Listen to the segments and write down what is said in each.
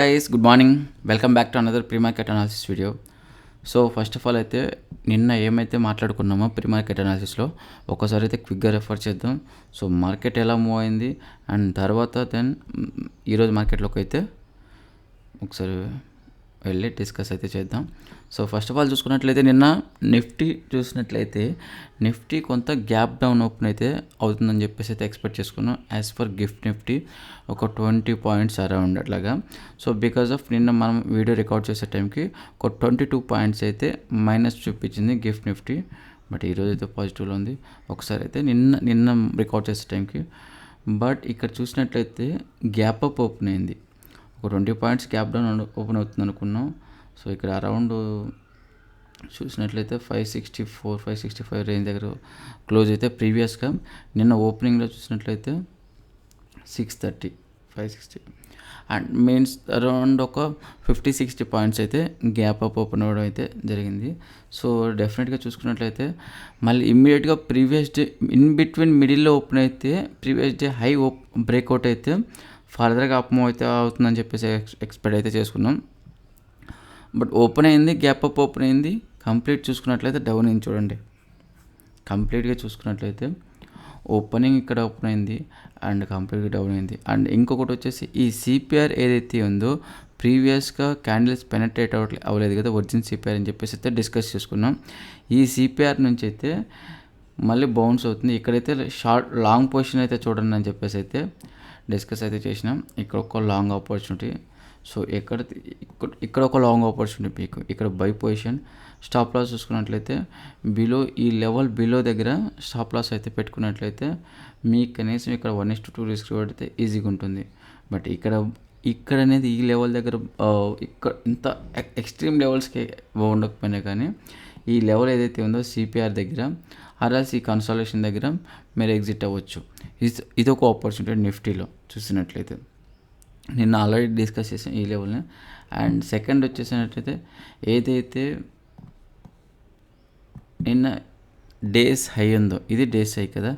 Guys good morning. Welcome back to another pre market analysis video. So first of all అయితే నిన్న ఏమైతే మాట్లాడుకున్నామో pre market అనాలిసిస్లో ఒకసారి అయితే క్విక్గా రెఫర్ చేద్దాం. సో మార్కెట్ ఎలా మూవ్ అయింది అండ్ తర్వాత దెన్ ఈరోజు మార్కెట్లోకి అయితే ఒకసారి వెళ్ళి డిస్కస్ అయితే చేద్దాం. సో ఫస్ట్ ఆఫ్ ఆల్ చూసుకున్నట్లయితే నిన్న నిఫ్టీ చూసినట్లయితే నిఫ్టీ కొంత గ్యాప్ డౌన్ ఓపెన్ అయితే అవుతుందని చెప్పేసి అయితే ఎక్స్పెక్ట్ చేసుకున్నాం. యాజ్ ఫర్ గిఫ్ట్ నిఫ్టీ ఒక 20 పాయింట్స్ అరౌండ్ అట్లాగా. సో బికాజ్ ఆఫ్ నిన్న మనం వీడియో రికార్డ్ చేసే టైంకి ఒక 22 పాయింట్స్ అయితే మైనస్ చూపించింది గిఫ్ట్ నిఫ్టీ. బట్ ఈరోజు అయితే పాజిటివ్లో ఉంది. ఒకసారి అయితే నిన్న రికార్డ్ చేసే టైంకి బట్ ఇక్కడ చూసినట్లయితే గ్యాప్ అప్ ఓపెన్ అయింది. ఒక 20 పాయింట్స్ గ్యాప్ డౌన్ ఓపెన్ అవుతుంది అనుకున్నాం. సో ఇక్కడ అరౌండ్ చూసినట్లయితే 565 రేంజ్ దగ్గర క్లోజ్ అయితే ప్రీవియస్గా నిన్న ఓపెనింగ్లో చూసినట్లయితే 560 అండ్ మీన్స్ అరౌండ్ ఒక 50-60 పాయింట్స్ అయితే గ్యాప్ అప్ ఓపెన్ అవ్వడం అయితే జరిగింది. సో డెఫినెట్గా చూసుకున్నట్లయితే మళ్ళీ ఇమ్మీడియట్గా ప్రీవియస్ డే ఇన్ బిట్వీన్ మిడిల్లో ఓపెన్ అయితే ప్రీవియస్ డే హై బ్రేక్అవుట్ అయితే ఫర్దర్గా అప్ మూవ్ అయితే అవుతుందని చెప్పేసి ఎక్స్పెక్ట్ అయితే చేసుకున్నాం. బట్ ఓపెన్ అయింది, గ్యాప్ అప్ ఓపెన్ అయింది. కంప్లీట్ చూసుకున్నట్లయితే డౌన్ అయింది. చూడండి, కంప్లీట్గా చూసుకున్నట్లయితే ఓపెనింగ్ ఇక్కడ ఓపెన్ అయింది అండ్ కంప్లీట్గా డౌన్ అయింది. అండ్ ఇంకొకటి వచ్చేసి ఈ సిపిఆర్ ఏదైతే ఉందో ప్రీవియస్గా క్యాండిల్స్ పెనట్రేట్ అవ్వలేదు కదా, ఒరిజిన్ సిపిఆర్ అని చెప్పేసి అయితే డిస్కస్ చేసుకున్నాం. ఈ సిపిఆర్ నుంచి అయితే మళ్ళీ బౌన్స్ అవుతుంది. ఇక్కడైతే లాంగ్ పొజిషన్ అయితే చూడండి అని చెప్పేసి అయితే డిస్కస్ అయితే చేసినాం. ఇక్కడ ఒక లాంగ్ ఆపర్చునిటీ. సో ఇక్కడ ఒక లాంగ్ ఆపర్చునిటీ పీక్, ఇక్కడ బై పొజిషన్. స్టాప్ లాస్ చూసుకున్నట్లయితే ఈ లెవెల్ బిలో దగ్గర స్టాప్ లాస్ అయితే పెట్టుకున్నట్లయితే మీకు కనీసం ఇక్కడ 1:2 రిస్క్ పడితే ఈజీగా ఉంటుంది. బట్ ఇక్కడ అనేది ఈ లెవెల్ దగ్గర ఇక్కడ ఇంత ఎక్స్ట్రీమ్ లెవెల్స్కి ఉండకపోయినా కానీ ఈ లెవెల్ ఏదైతే ఉందో సిపిఆర్ దగ్గర ఆర్ఎల్స్ ఈ కన్సాలేషన్ దగ్గర మీరు ఎగ్జిట్ అవ్వచ్చు. ఇది ఒక ఆపర్చునిటీ నిఫ్టీలో చూసినట్లయితే. నిన్న ఆల్రెడీ డిస్కస్ చేసాం ఈ లెవెల్ని. అండ్ సెకండ్ వచ్చేసినట్లయితే ఏదైతే నిన్న డేస్ హై ఉందో, ఇది డేస్ హై కదా,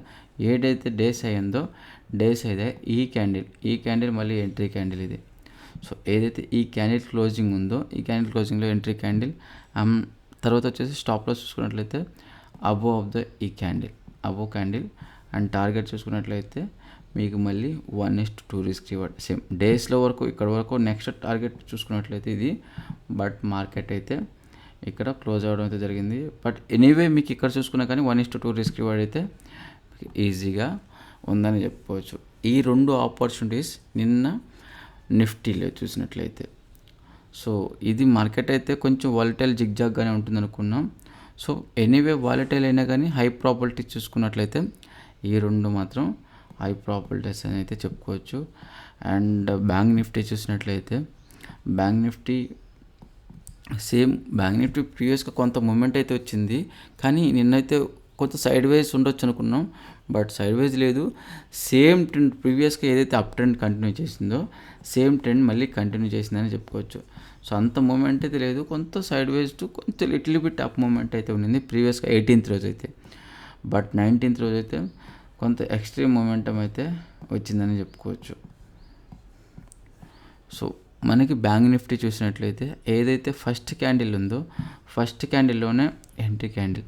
ఏదైతే డేస్ హై ఉందో డేస్ హై ఈ క్యాండిల్ మళ్ళీ ఎంట్రీ క్యాండిల్ ఇది. సో ఏదైతే ఈ క్యాండిల్ క్లోజింగ్ ఉందో ఈ క్యాండిల్ క్లోజింగ్లో ఎంట్రీ క్యాండిల్. తర్వాత వచ్చేసి స్టాప్ లాస్ చూసుకున్నట్లయితే అబోవ్ ఆఫ్ ద ఈ క్యాండిల్ అండ్ టార్గెట్ చూసుకున్నట్లయితే మీకు మళ్ళీ 1:2 రిస్క్ రివార్డ్ సేమ్ డేస్లో వరకు ఇక్కడ వరకు. నెక్స్ట్ టార్గెట్ చూసుకున్నట్లయితే ఇది. బట్ మార్కెట్ అయితే ఇక్కడ క్లోజ్ అవ్వడం అయితే జరిగింది. బట్ ఎనీవే మీకు ఇక్కడ చూసుకున్నా కానీ 1:2 రిస్క్ రివార్డ్ అయితే ఈజీగా ఉందని చెప్పుకోవచ్చు. ఈ రెండు ఆపర్చునిటీస్ నిన్న నిఫ్టీలో చూసినట్లయితే. సో ఇది మార్కెట్ అయితే కొంచెం వాలటైల్ జిగ్జాగ్గానే ఉంటుంది అనుకున్నాం. సో ఎనీవే వాలటైల్ అయినా కానీ హై ప్రాబిలిటీ చూసుకున్నట్లయితే ఈ రెండు మాత్రం హై ప్రాబిలిటీస్ అని అయితే చెప్పుకోవచ్చు. అండ్ బ్యాంక్ నిఫ్టీ చూసినట్లయితే బ్యాంక్ నిఫ్టీ ప్రీవియస్గా కొంత మూమెంట్ అయితే వచ్చింది, కానీ నిన్నైతే కొంత సైడ్ వేస్ ఉండొచ్చు అనుకున్నాం. బట్ సైడ్ వేస్ లేదు, సేమ్ ట్రెండ్ ప్రీవియస్గా ఏదైతే అప్ ట్రెండ్ కంటిన్యూ చేసిందో సేమ్ ట్రెండ్ మళ్ళీ కంటిన్యూ చేసిందని చెప్పుకోవచ్చు. సో అంత మూమెంట్ అయితే లేదు, కొంత సైడ్ వేస్ టు కొంచెం లిటిల్ బిట్ అప్ మూమెంట్ అయితే ఉండింది ప్రీవియస్గా 18th రోజు అయితే. బట్ 19th రోజు అయితే కొంత ఎక్స్ట్రీమ్ మూమెంటం అయితే వచ్చిందని చెప్పుకోవచ్చు. సో మనకి బ్యాంక్ నిఫ్టీ చూసినట్లయితే ఏదైతే ఫస్ట్ క్యాండిల్ ఉందో ఫస్ట్ క్యాండిల్లోనే ఎంట్రీ క్యాండిల్.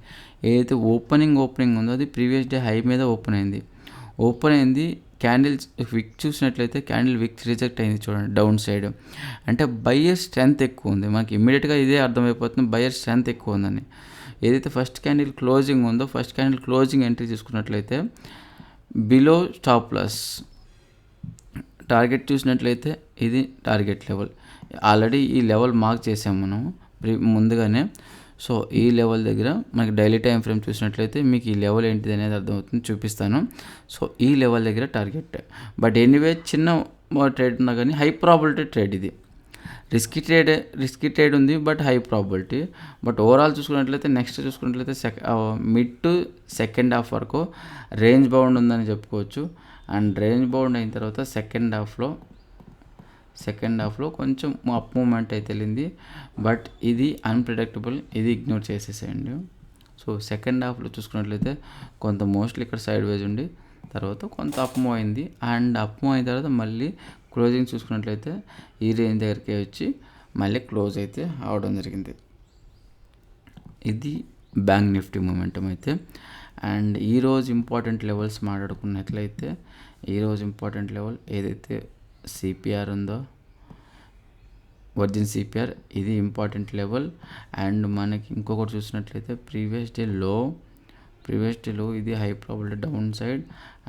ఏదైతే ఓపెనింగ్ ఉందో అది ప్రీవియస్ డే హై మీద ఓపెన్ అయింది. క్యాండిల్స్ విక్ చూసినట్లయితే క్యాండిల్ విక్ రిజెక్ట్ అయింది. చూడండి డౌన్ సైడ్, అంటే బయ్యర్ స్ట్రెంత్ ఎక్కువ ఉంది. మనకి ఇమ్మీడియట్గా ఇదే అర్థమైపోతుంది, బయ్యర్ స్ట్రెంత్ ఎక్కువ ఉందని. ఏదైతే ఫస్ట్ క్యాండిల్ క్లోజింగ్ ఉందో ఫస్ట్ క్యాండిల్ క్లోజింగ్ ఎంట్రీ చూసుకున్నట్లయితే బిలో స్టాప్ లాస్ టార్గెట్ చూసినట్లయితే ఇది టార్గెట్ లెవెల్. ఆల్రెడీ ఈ లెవెల్ మార్క్ చేసాము మనం ముందుగానే. సో ఈ లెవెల్ దగ్గర మనకి డైలీ టైం ఫ్రేమ్ చూసినట్లయితే మీకు ఈ లెవెల్ ఏంటిది అనేది అర్థమవుతుంది, చూపిస్తాను. సో ఈ లెవెల్ దగ్గర టార్గెట్. బట్ ఎనీవే చిన్న ట్రేడ్ ఉన్నా కానీ హై ప్రాబిలిటీ ట్రేడ్ ఇది. రిస్కీ ట్రేడ్ ఉంది but high probability. But overall చూసుకున్నట్లయితే నెక్స్ట్ చూసుకున్నట్లయితే మిడ్ టు సెకండ్ హాఫ్ వరకు రేంజ్ బౌండ్ ఉందని చెప్పుకోవచ్చు. అండ్ రేంజ్ బౌండ్ అయిన తర్వాత సెకండ్ హాఫ్లో కొంచెం అప్ మూమెంట్ అయితే వెళ్ళింది. బట్ ఇది అన్ప్రిడిక్టబుల్, ఇది ఇగ్నోర్ చేసేసేయండి. సో సెకండ్ హాఫ్లో చూసుకున్నట్లయితే కొంత మోస్ట్లీ ఇక్కడ సైడ్ వేజ్ ఉండి తర్వాత కొంత అప్ మూవ్ అయింది. అండ్ అప్ మూవ్ అయిన తర్వాత మళ్ళీ క్లోజింగ్ చూసుకున్నట్లయితే ఈ రేంజ్ దగ్గరికి వచ్చి మళ్ళీ క్లోజ్ అయితే అవడం జరిగింది. ఇది బ్యాంక్ నిఫ్టీ మూమెంటం అయితే. అండ్ ఈరోజు ఇంపార్టెంట్ లెవెల్స్ మాట్లాడుకున్నట్లయితే ఈరోజు ఇంపార్టెంట్ లెవెల్ ఏదైతే సిపిఆర్ ఉందో, వర్జిన్ సిపిఆర్, ఇది ఇంపార్టెంట్ లెవెల్. అండ్ మనకి ఇంకొకటి చూసినట్లయితే ప్రీవియస్ డే లో ఇది high probability down side.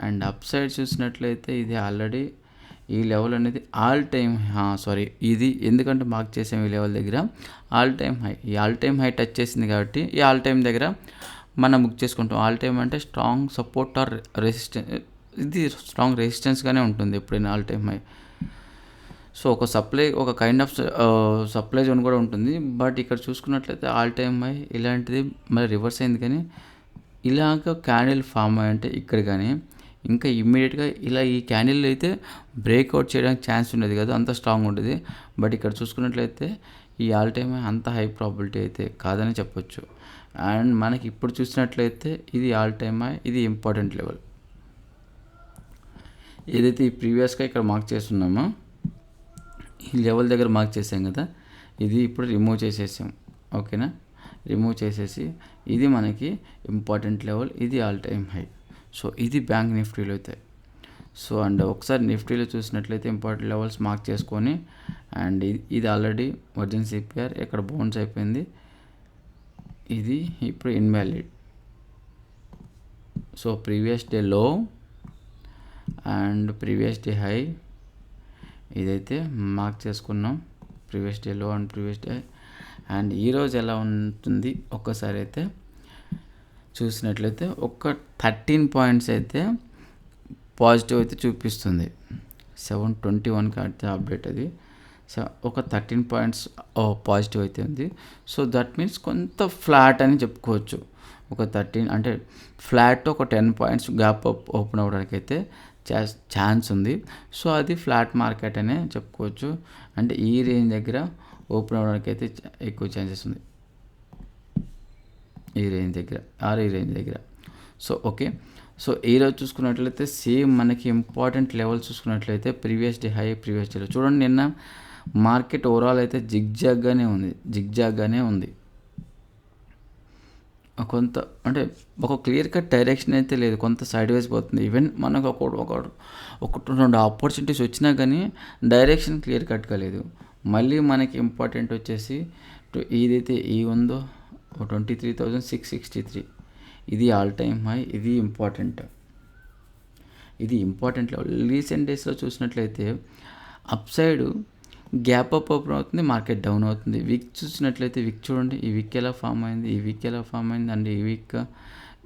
And up side చూసినట్లయితే ఇది ఆల్రెడీ ఈ లెవెల్ అనేది ఇది ఎందుకంటే మార్క్ చేసాం ఈ లెవెల్ దగ్గర ఆల్ టైమ్ హై. ఈ ఆల్ టైమ్ హై టచ్ చేసింది కాబట్టి ఈ ఆల్ టైమ్ దగ్గర మనం బుక్ చేసుకుంటాం. ఆల్ టైమ్ అంటే స్ట్రాంగ్ సపోర్ట్ ఆర్ రెసిస్టెన్స్, ఇది స్ట్రాంగ్ రెసిస్టెన్స్గానే ఉంటుంది ఎప్పుడైనా ఆల్ టైమ్ హై. సో ఒక కైండ్ ఆఫ్ సప్లై జోన్ కూడా ఉంటుంది. బట్ ఇక్కడ చూసుకున్నట్లయితే ఆల్ టైమ్ హై ఇలాంటిది మరి రివర్స్ అయింది. కానీ ఇలాగ క్యాండిల్ ఫామ్ అయ్యంటే ఇక్కడ కానీ ఇంకా ఇమ్మీడియట్గా ఇలా ఈ క్యాండిల్ అయితే బ్రేక్అవుట్ చేయడానికి ఛాన్స్ ఉండేది కదా, అంత స్ట్రాంగ్ ఉంటుంది. బట్ ఇక్కడ చూసుకున్నట్లయితే ఈ ఆల్ టైమ్ హై అంత హై ప్రాబిలిటీ అయితే కాదని చెప్పొచ్చు. అండ్ మనకి ఇప్పుడు చూసినట్లయితే ఇది ఆల్ టైమ్ హై, ఇది ఇంపార్టెంట్ లెవెల్. ఏదైతే ఈ ప్రీవియస్గా ఇక్కడ మార్క్ చేస్తున్నామో ఈ లెవెల్ దగ్గర మార్క్ చేసాం కదా, ఇది ఇప్పుడు రిమూవ్ చేసేసాం. ఓకేనా, రిమూవ్ చేసేసి ఇది మనకి ఇంపార్టెంట్ లెవెల్, ఇది ఆల్ టైమ్ హై. సో ఇది బ్యాంక్ నిఫ్టీలో అయితే. సో అండ్ ఒకసారి నిఫ్టీలో చూసినట్లయితే ఇంపార్టెంట్ లెవెల్స్ మార్క్ చేసుకొని అండ్ ఇది ఆల్రెడీ వర్జిన్ సిపిఆర్ ఇక్కడ బౌన్స్ అయిపోయింది, ఇది ఇప్పుడు ఇన్వాలిడ్. సో ప్రీవియస్ డే లో అండ్ ప్రీవియస్ డే హై ఇదైతే మార్క్ చేసుకున్నాం, ప్రీవియస్ డే లో అండ్ ప్రీవియస్ డే. అండ్ ఈరోజు ఎలా ఉంటుంది ఒక్కసారి అయితే చూసినట్లయితే ఒక 13 పాయింట్స్ అయితే పాజిటివ్ అయితే చూపిస్తుంది. 7:21 అయితే అప్డేట్ అది. సో ఒక 13 పాయింట్స్ పాజిటివ్ అయితే ఉంది. సో దట్ మీన్స్ కొంత ఫ్లాట్ అని చెప్పుకోవచ్చు. ఒక 13 అంటే ఫ్లాట్ ఒక 10 పాయింట్స్ గ్యాప్ ఓపెన్ అవ్వడానికి అయితే ఛాన్స్ ఉంది. సో అది ఫ్లాట్ మార్కెట్ అనే చెప్పుకోవచ్చు. అంటే ఈ రేంజ్ దగ్గర ఓపెన్ అవ్వడానికి అయితే ఎక్కువ ఛాన్సెస్ ఉంది, ఈ రేంజ్ దగ్గర. సో ఓకే, సో ఈరోజు చూసుకున్నట్లయితే సేమ్ మనకి ఇంపార్టెంట్ లెవెల్ చూసుకున్నట్లయితే ప్రీవియస్ డే హై, ప్రీవియస్ డేలో చూడండి నిన్న మార్కెట్ ఓవరాల్ అయితే జిగ్జాగ్గానే ఉంది. కొంత అంటే ఒక క్లియర్ కట్ డైరెక్షన్ అయితే లేదు, కొంత సైడ్ వైజ్ పోతుంది. ఈవెన్ మనకు ఒకటి రెండు ఆపర్చునిటీస్ వచ్చినా కానీ డైరెక్షన్ క్లియర్ కట్గా లేదు. మళ్ళీ మనకి ఇంపార్టెంట్ వచ్చేసి ఏదైతే ఈ ఉందో 23,663 ఇది ఆల్ టైమ్ హై, ఇది ఇంపార్టెంట్ లెవెల్. రీసెంట్ డేస్లో చూసినట్లయితే up side gap up open అవుతుంది, మార్కెట్ డౌన్ అవుతుంది. వీక్ చూసినట్లయితే వీక్ చూడండి, ఈ వీక్ ఎలా ఫామ్ అయింది అండ్ ఈ వీక్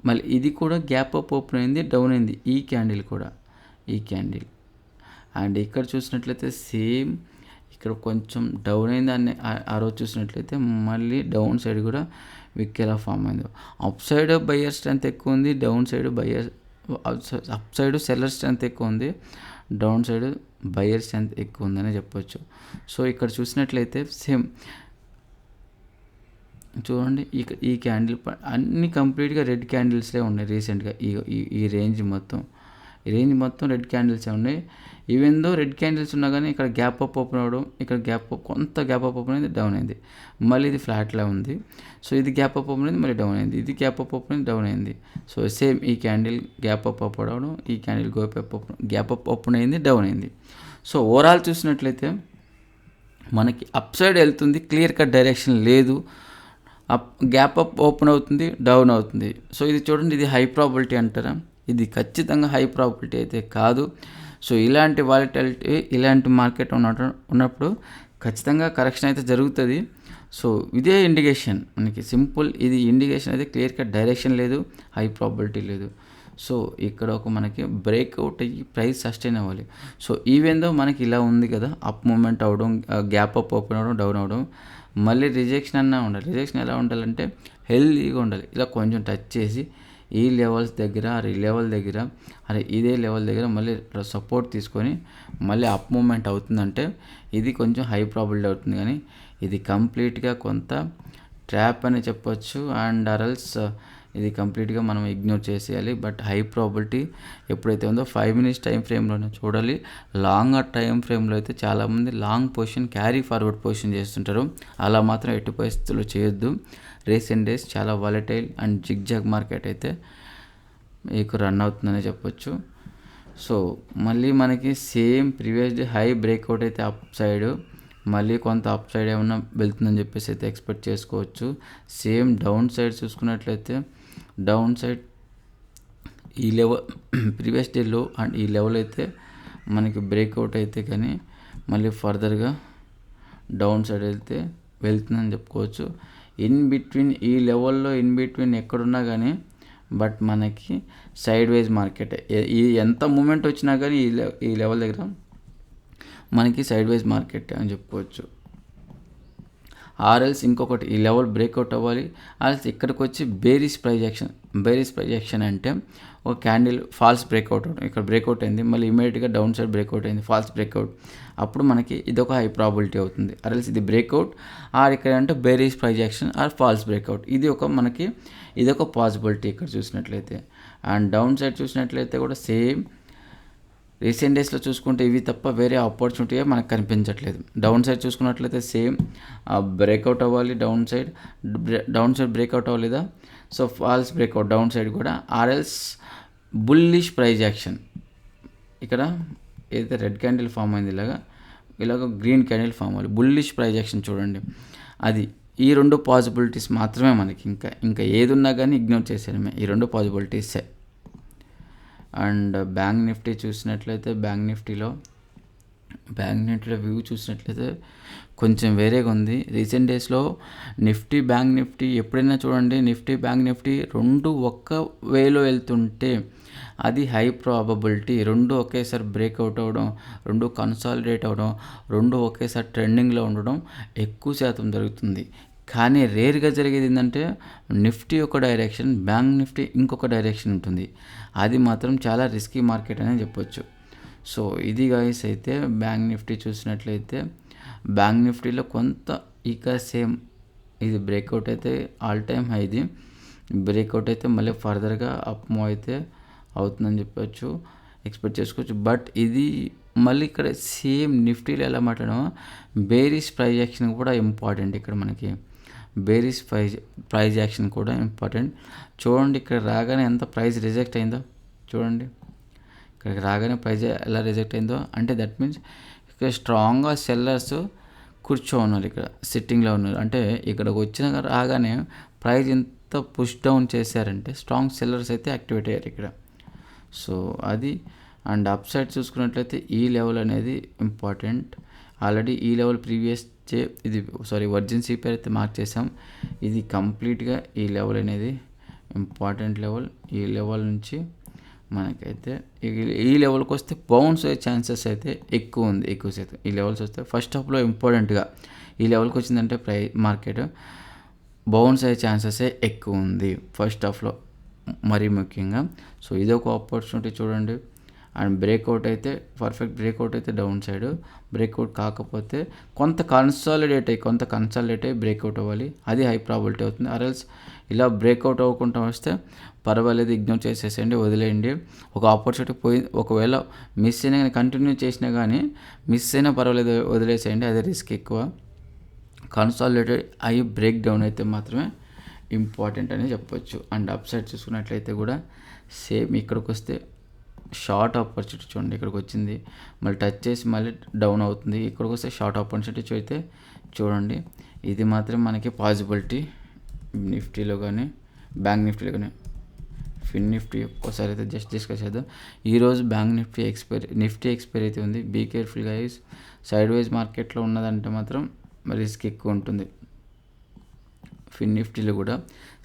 మళ్ళీ ఇది కూడా గ్యాప్ అప్ ఓపెన్ అయింది, డౌన్ అయింది. ఈ క్యాండిల్ అండ్ ఇక్కడ చూసినట్లయితే సేమ్ ఇక్కడ కొంచెం డౌన్ అయింది అని ఆ రోజు చూసినట్లయితే మళ్ళీ డౌన్ సైడ్ కూడా వీక్ ఎలా ఫామ్ అయింది. అప్ సైడ్ బయ్యర్ స్ట్రెంత్ ఎక్కువ ఉంది, అప్ సైడ్ సెల్లర్ స్ట్రెంత్ ఎక్కువ ఉంది, డౌన్ సైడ్ బయ్యర్ స్ట్రెంత్ ఎక్కువ ఉందని చెప్పొచ్చు. సో ఇక్కడ చూసినట్లయితే సేమ్ చూడండి, ఈ క్యాండిల్ అన్ని కంప్లీట్గా రెడ్ క్యాండిల్స్లే ఉన్నాయి రీసెంట్గా. ఈ రేంజ్ మొత్తం రెడ్ క్యాండిల్సే ఉన్నాయి. ఈవెన్ దో రెడ్ క్యాండిల్స్ ఉన్నా కానీ ఇక్కడ గ్యాప్ అప్ ఓపెన్ అవ్వడం, ఇక్కడ కొంత గ్యాప్ అప్ ఓపెన్ అయింది, డౌన్ అయింది. మళ్ళీ ఇది ఫ్లాట్లా ఉంది. సో ఇది గ్యాప్ అప్ ఓపెన్ అయింది, మళ్ళీ డౌన్ అయింది. ఇది గ్యాప్ అప్ ఓపెన్ అయింది, డౌన్ అయింది. సో సేమ్ ఈ క్యాండిల్ గ్యాప్ అప్ అవ్వడం, ఈ క్యాండిల్ గ్యాప్ అప్ ఓపెన్ అయింది, డౌన్ అయింది. సో ఓవరాల్ చూసినట్లయితే మనకి అప్ సైడ్ వెళ్తుంది, క్లియర్ కట్ డైరెక్షన్ లేదు. గ్యాప్ అప్ ఓపెన్ అవుతుంది, డౌన్ అవుతుంది. సో ఇది చూడండి, ఇది హై ప్రాబిలిటీ అంటారా? ఇది ఖచ్చితంగా హై ప్రాబిలిటీ అయితే కాదు. సో ఇలాంటి వాలటిలిటీ, ఇలాంటి మార్కెట్ ఉన్నప్పుడు ఖచ్చితంగా కరెక్షన్ అయితే జరుగుతుంది. సో ఇదే ఇండికేషన్ మనకి సింపుల్, ఇది ఇండికేషన్ అయితే క్లియర్ కట్ డైరెక్షన్ లేదు, హై ప్రాబిలిటీ లేదు. సో ఇక్కడ మనకి బ్రేక్అవుట్ అయ్యి ప్రైస్ సస్టైన్ అవ్వాలి. సో ఈవెన్ దో మనకి ఇలా ఉంది కదా, అప్ మూమెంట్ అవ్వడం, గ్యాప్ అప్ ఓపెన్ అవ్వడం, డౌన్ అవ్వడం, మళ్ళీ రిజెక్షన్ అన్నా ఉండాలి. రిజెక్షన్ ఎలా ఉండాలంటే హెల్దీగా ఉండాలి. ఇలా కొంచెం టచ్ చేసి ఈ లెవెల్స్ దగ్గర, ఇదే లెవెల్ దగ్గర మళ్ళీ సపోర్ట్ తీసుకొని మళ్ళీ అప్ మూమెంట్ అవుతుందంటే ఇది కొంచెం హై ప్రాబిలిటీ అవుతుంది. కానీ ఇది కంప్లీట్గా కొంత ట్రాప్ అని చెప్పొచ్చు. అండ్ అరల్స్ ఇది కంప్లీట్గా మనం ఇగ్నోర్ చేసేయాలి. బట్ హై ప్రాబిలిటీ ఎప్పుడైతే ఉందో 5 మినిట్స్ టైం ఫ్రేమ్లోనే చూడాలి. లాంగ్ టైం ఫ్రేమ్లో అయితే చాలామంది long position carry forward position చేస్తుంటారు. అలా మాత్రం ఎట్టి పరిస్థితుల్లో చేయొద్దు. రీసెంట్ డేస్ చాలా వాలటైల్ అండ్ జిగ్జాగ్ మార్కెట్ అయితే మీకు రన్ అవుతుందనే చెప్పొచ్చు. సో మళ్ళీ మనకి same previous day high breakout అయితే అప్ సైడ్, మళ్ళీ కొంత అప్ సైడ్ ఏమన్నా వెళ్తుందని చెప్పేసి అయితే ఎక్స్పెక్ట్ చేసుకోవచ్చు. సేమ్ డౌన్ సైడ్ చూసుకున్నట్లయితే డౌన్ సైడ్ ఈ లెవెల్ ప్రీవియస్ డే లో అండ్ ఈ లెవెల్ అయితే మనకి బ్రేక్అవుట్ అయితే కానీ మళ్ళీ ఫర్దర్గా డౌన్ సైడ్ వెళ్తుందని చెప్పుకోవచ్చు. ఇన్ బిట్వీన్ ఈ లెవెల్లో ఇన్ బిట్వీన్ ఎక్కడున్నా కానీ బట్ మనకి సైడ్ వైజ్ మార్కెట్ ఈ ఎంత మూమెంట్ వచ్చినా కానీ ఈ లెవెల్ దగ్గర మనకి సైడ్ వైజ్ మార్కెట్ అని చెప్పుకోవచ్చు. ఆర్ఎల్స్ ఇంకొకటి ఈ లెవెల్ బ్రేక్అవుట్ అవ్వాలి. ఆర్ఎల్స్ ఇక్కడికి వచ్చి బేరిష్ ప్రైజ్ యాక్షన్ అంటే ఒక క్యాండిల్ ఫాల్స్ బ్రేక్అవుట్ అవడం, ఇక్కడ బ్రేక్అవుట్ అయింది, మళ్ళీ ఇమీడియట్గా డౌన్ సైడ్ బ్రేక్అవుట్ అయింది, ఫాల్స్ బ్రేక్అవుట్, అప్పుడు మనకి ఇదొక హై ప్రాబిలిటీ అవుతుంది. ఆర్ఎల్స్ ఇది బ్రేక్అవుట్ ఆర్ ఇక్కడ అంటే bearish price action or false breakout, ఇదొక పాసిబిలిటీ ఇక్కడ చూసినట్లయితే. అండ్ డౌన్ సైడ్ చూసినట్లయితే కూడా సేమ్ రీసెంట్ డేస్లో చూసుకుంటే ఇవి తప్ప వేరే ఆపర్చునిటీ మనకు కనిపించట్లేదు. డౌన్ సైడ్ చూసుకున్నట్లయితే సేమ్ బ్రేక్అవుట్ అవ్వాలి, డౌన్ సైడ్ బ్రేక్అవుట్ అవ్వలేదా, so false breakout downside కూడా, ఆర్ఎల్స్ బుల్లిష్ ప్రైజ్ యాక్షన్. ఇక్కడ ఏదైతే రెడ్ క్యాండిల్ ఫామ్ అయింది ఇలాగ గ్రీన్ క్యాండిల్ ఫామ్ అవ్వాలి, బుల్లిష్ ప్రైజ్ యాక్షన్ చూడండి. అది ఈ రెండు పాసిబిలిటీస్ మాత్రమే మనకి, ఇంకా ఏది ఉన్నా కానీ ఇగ్నోర్ చేసేయడమే, ఈ రెండు పాసిబిలిటీసే. అండ్ బ్యాంక్ నిఫ్టీ చూసినట్లయితే బ్యాంక్ నిఫ్టీలో వ్యూ చూసినట్లయితే కొంచెం వేరేగా ఉంది. రీసెంట్ డేస్లో బ్యాంక్ నిఫ్టీ ఎప్పుడైనా చూడండి, బ్యాంక్ నిఫ్టీ రెండు ఒక్క వేలో వెళ్తుంటే అది హై ప్రాబబిలిటీ. రెండు ఒకేసారి బ్రేక్అవుట్ అవ్వడం, రెండు కన్సాలిడేట్ అవ్వడం, రెండు ఒకేసారి ట్రెండింగ్లో ఉండడం ఎక్కువ శాతం జరుగుతుంది. కానీ రేర్గా జరిగేది ఏంటంటే నిఫ్టీ ఒక డైరెక్షన్, బ్యాంక్ నిఫ్టీ ఇంకొక డైరెక్షన్ ఉంటుంది. అది మాత్రం చాలా రిస్కీ మార్కెట్ అని చెప్పొచ్చు. సో ఇది గాయస్ అయితే బ్యాంక్ నిఫ్టీ చూసినట్లయితే బ్యాంక్ నిఫ్టీలో కొంత ఇక సేమ్ ఇది బ్రేక్అవుట్ అయితే ఆల్ టైమ్ హైది, బ్రేక్అవుట్ అయితే మళ్ళీ ఫర్దర్గా అప్ మూవ్ అయితే అవుతుందని చెప్పొచ్చు, ఎక్స్పెక్ట్ చేసుకోవచ్చు. బట్ ఇది మళ్ళీ ఇక్కడ సేమ్ నిఫ్టీలో ఎలా మాట్లాడామో బేరిష్ ప్రైజ్ యాక్షన్ కూడా ఇంపార్టెంట్. ఇక్కడ మనకి బేరిష్ ప్రైజ్ యాక్షన్ కూడా ఇంపార్టెంట్. చూడండి ఇక్కడ రాగానే ఎంత ప్రైస్ రిజెక్ట్ అయిందో చూడండి, ఇక్కడికి రాగానే ప్రైజ్ ఎలా రిజెక్ట్ అయిందో అంటే దట్ మీన్స్ ఇక్కడ స్ట్రాంగ్గా సెల్లర్స్ ఉన్నారు, ఇక్కడ సిట్టింగ్లో ఉన్నారు. అంటే ఇక్కడికి వచ్చిన రాగానే ప్రైజ్ ఎంత పుష్ డౌన్ చేశారంటే స్ట్రాంగ్ సెల్లర్స్ అయితే యాక్టివేట్ అయ్యారు ఇక్కడ. సో అది. అండ్ అప్ సైడ్ చూసుకున్నట్లయితే ఈ లెవెల్ అనేది ఇంపార్టెంట్. ఆల్రెడీ ఈ లెవెల్ ప్రీవియస్ వర్జిన్ సిపిఆర్ అయితే మార్క్ చేసాం. ఇది కంప్లీట్గా ఈ లెవెల్ అనేది ఇంపార్టెంట్ లెవెల్. ఈ లెవెల్ నుంచి మనకైతే ఈ లెవెల్కి వస్తే బౌన్స్ అయ్యే ఛాన్సెస్ అయితే ఎక్కువ శాతం. ఈ లెవెల్స్ వస్తే ఫస్ట్ హాఫ్లో ఇంపార్టెంట్గా ఈ లెవెల్కి వచ్చిందంటే మార్కెట్ బౌన్స్ అయ్యే ఛాన్సెస్ ఎక్కువ ఉంది ఫస్ట్ హాఫ్లో మరీ ముఖ్యంగా. సో ఇదొక ఆపర్చునిటీ చూడండి. అండ్ బ్రేక్అవుట్ అయితే పర్ఫెక్ట్ బ్రేక్అవుట్ అయితే డౌన్ సైడ్, బ్రేక్అవుట్ కాకపోతే కొంత కన్సాలిడేట్ అయ్యి బ్రేక్అవుట్ అవ్వాలి, అది హై ప్రాబిలిటీ అవుతుంది. ఆర్ఎల్స్ ఇలా బ్రేక్అవుట్ అవ్వకుండా వస్తే పర్వాలేదు, ఇగ్నోర్ చేసేసేయండి, వదిలేయండి. ఒక ఆపర్చునిటీ ఒకవేళ మిస్ అయినా కానీ కంటిన్యూ చేసినా కానీ మిస్ అయినా పర్వాలేదు, వదిలేసేయండి, అదే రిస్క్ ఎక్కువ. కన్సాలిడేటెడ్ అయ్యి బ్రేక్ డౌన్ అయితే మాత్రమే ఇంపార్టెంట్ అని చెప్పొచ్చు. అండ్ అప్ సైడ్ చూసుకున్నట్లయితే కూడా సేమ్ ఇక్కడికి వస్తే షార్ట్ ఆపర్చునిటీ చూడండి, ఇక్కడికి వచ్చింది మళ్ళీ టచ్ చేసి మళ్ళీ డౌన్ అవుతుంది, ఇక్కడికి వస్తే షార్ట్ ఆపర్చునిటీ అయితే చూడండి. ఇది మాత్రం మనకి పాసిబిలిటీ నిఫ్టీలో కానీ బ్యాంక్ నిఫ్టీలో కానీ. ఫిన్ నిఫ్టీ ఒక్కసారి అయితే జస్ట్ డిస్కస్ చేద్దాం. ఈరోజు బ్యాంక్ నిఫ్టీ ఎక్స్పైరీ అయితే ఉంది. బీ కేర్ఫుల్గా సైడ్ వైజ్ మార్కెట్లో ఉన్నదంటే మాత్రం రిస్క్ ఎక్కువ ఉంటుంది. ఫిన్ నిఫ్టీలో కూడా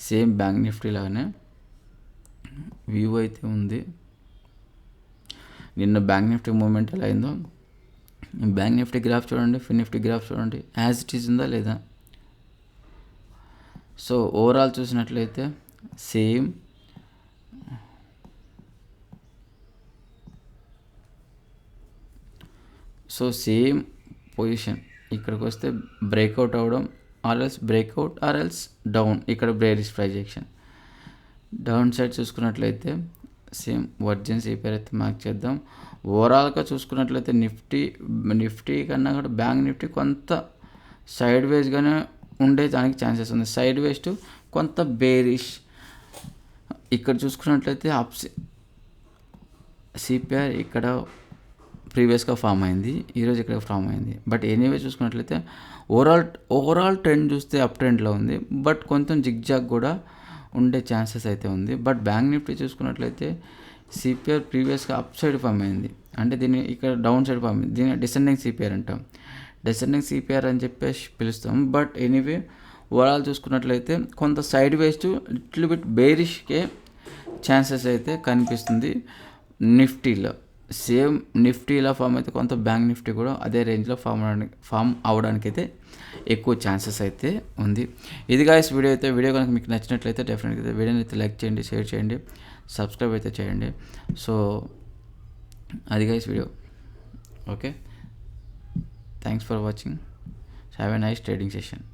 సేమ్ బ్యాంక్ నిఫ్టీ లాగానే వ్యూ అయితే ఉంది. నిన్న బ్యాంక్ నిఫ్టీ మూవ్మెంట్ ఎలా అయిందో బ్యాంక్ నిఫ్టీ గ్రాఫ్ చూడండి, ఫిన్ నిఫ్టీ గ్రాఫ్ చూడండి, యాజ్ ఇట్ ఈజ్ ఉందా లేదా. సో ఓవరాల్ చూసినట్లయితే సేమ్ పొజిషన్. ఇక్కడికి వస్తే బ్రేక్అవుట్ అవ్వడం, ఆర్ఎల్స్ బ్రేక్అవుట్, ఆర్ఎల్స్ డౌన్, ఇక్కడ bearish price action. Down side చూసుకున్నట్లయితే సేమ్ వర్జిన్ సిపిఆర్ అయితే మార్క్ చేద్దాం. ఓవరాల్గా చూసుకున్నట్లయితే నిఫ్టీ కన్నా కూడా బ్యాంక్ నిఫ్టీ కొంత సైడ్ వేస్గానే ఉండే దానికి ఛాన్సెస్ ఉంది. సైడ్ వేస్ టు కొంత బేరిష్. ఇక్కడ చూసుకున్నట్లయితే సిపిఆర్ ఇక్కడ ప్రీవియస్గా ఫామ్ అయింది, ఈరోజు ఇక్కడ ఫామ్ అయింది. బట్ ఎనీవే చూసుకున్నట్లయితే ఓవరాల్ ట్రెండ్ చూస్తే అప్ ట్రెండ్లో ఉంది. బట్ కొంచెం జిగ్జాగ్ కూడా ఉండే ఛాన్సెస్ అయితే ఉంది. బట్ బ్యాంక్ నిఫ్టీ చూసుకున్నట్లయితే సిపిఆర్ ప్రీవియస్గా అప్ సైడ్ ఫామ్ అయింది, అంటే దీన్ని ఇక్కడ డౌన్ సైడ్ ఫామ్ అయింది. దీన్ని డిసెండింగ్ సిపిఆర్ అంటాం, డిసెండింగ్ సిపిఆర్ అని చెప్పేసి పిలుస్తాం. బట్ ఎనీవే ఓవరాల్ చూసుకున్నట్లయితే కొంత sideways to little bit బేరిష్కే ఛాన్సెస్ అయితే కనిపిస్తుంది నిఫ్టీలో. సేమ్ నిఫ్టీలో ఫామ్ అయితే కొంత బ్యాంక్ నిఫ్టీ కూడా అదే రేంజ్లో ఫామ్ అవడానికి అయితే ఎక్కువ ఛాన్సెస్ అయితే ఉంది. ఇది గాయస్ వీడియో అయితే. వీడియో కనుక మీకు నచ్చినట్లయితే డెఫినెట్గా వీడియోని అయితే లైక్ చేయండి, షేర్ చేయండి, సబ్స్క్రైబ్ అయితే చేయండి. సో అది guys video. Okay, thanks for watching. Have a nice trading session.